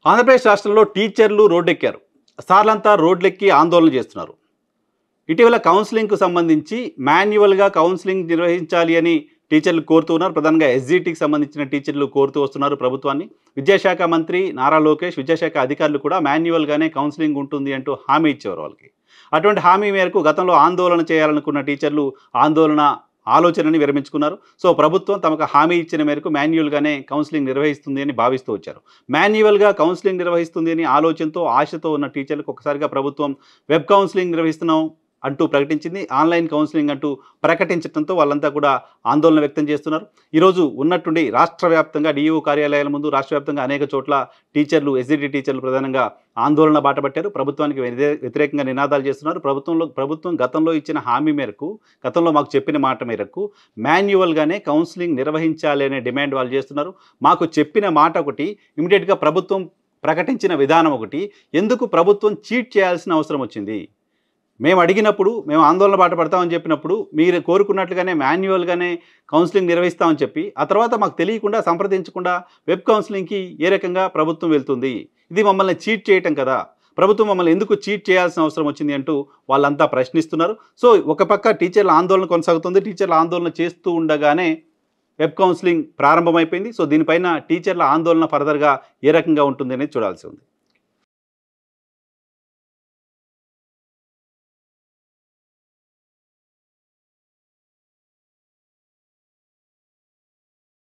ఆంధ్రప్రదేశ్ రాష్ట్రంలో టీచర్లు రోడ్డెక్కారు. సార్లంతా రోడ్లెక్కి ఆందోళన చేస్తున్నారు. ఇటీవల కౌన్సిలింగ్‌కు సంబంధించి మాన్యువల్‌గా కౌన్సిలింగ్ నిర్వహించాలి అని టీచర్లు కోరుతూ ఉన్నారు. ప్రధానంగా ఎస్‌జిటికి సంబంధించిన టీచర్లు కోరుతూ వస్తున్నారు ప్రభుత్వాన్ని. విద్యాశాఖ మంత్రి నారా లోకేష్, విద్యాశాఖ అధికారులు కూడా మాన్యువల్‌గానే కౌన్సిలింగ్ ఉంటుంది అంటూ హామీ ఇచ్చేవారు వాళ్ళకి. అటువంటి హామీ మేరకు గతంలో ఆందోళన చేయాలనుకున్న టీచర్లు ఆలోచనని విరమించుకున్నారు. సో, ప్రభుత్వం తమకు హామీ ఇచ్చిన మేరకు మాన్యువల్‌గానే కౌన్సిలింగ్ నిర్వహిస్తుంది అని భావిస్తూ వచ్చారు. మాన్యువల్‌గా కౌన్సిలింగ్ నిర్వహిస్తుంది అని ఆలోచనతో, ఆశతో ఉన్న టీచర్లకు ఒక్కసారిగా ప్రభుత్వం వెబ్ కౌన్సిలింగ్ నిర్వహిస్తున్నాం అంటూ ప్రకటించింది. ఆన్‌లైన్ కౌన్సిలింగ్ అంటూ ప్రకటించడంతో వాళ్ళంతా కూడా ఆందోళన వ్యక్తం చేస్తున్నారు. ఈరోజు ఉన్నట్టుండి రాష్ట్ర వ్యాప్తంగా డీఈఓ కార్యాలయాల ముందు రాష్ట్ర వ్యాప్తంగా అనేక చోట్ల టీచర్లు, ఎస్‌జిటి టీచర్లు ప్రధానంగా ఆందోళన బాటపట్టారు. ప్రభుత్వానికి వ్యతిరేకంగా నినాదాలు చేస్తున్నారు. ప్రభుత్వం గతంలో ఇచ్చిన హామీ మేరకు, గతంలో మాకు చెప్పిన మాట మేరకు మాన్యువల్‌గానే కౌన్సిలింగ్ నిర్వహించాలి అనే డిమాండ్ వాళ్ళు చేస్తున్నారు. మాకు చెప్పిన మాట ఒకటి, ఇమ్మీడియేట్‌గా ప్రభుత్వం ప్రకటించిన విధానం ఒకటి. ఎందుకు ప్రభుత్వం చీట్ చేయాల్సిన అవసరం వచ్చింది? మేము అడిగినప్పుడు, మేము ఆందోళన బాట పడతామని చెప్పినప్పుడు, మీరు కోరుకున్నట్లుగానే మాన్యువల్‌గానే కౌన్సిలింగ్ నిర్వహిస్తామని చెప్పి, ఆ తర్వాత మాకు తెలియకుండా, సంప్రదించకుండా వెబ్ కౌన్సిలింగ్‌కి ఏ రకంగా ప్రభుత్వం వెళ్తుంది? ఇది మమ్మల్ని చీట్ చేయటం కదా! ప్రభుత్వం మమ్మల్ని ఎందుకు చీట్ చేయాల్సిన అవసరం వచ్చింది అంటూ వాళ్ళంతా ప్రశ్నిస్తున్నారు. సో, ఒక పక్క టీచర్ల ఆందోళన కొనసాగుతుంది. టీచర్ల ఆందోళన చేస్తూ ఉండగానే వెబ్ కౌన్సిలింగ్ ప్రారంభమైపోయింది. సో, దీనిపైన టీచర్ల ఆందోళన ఫర్దర్‌గా ఏ రకంగా ఉంటుంది అనేది చూడాల్సి ఉంది.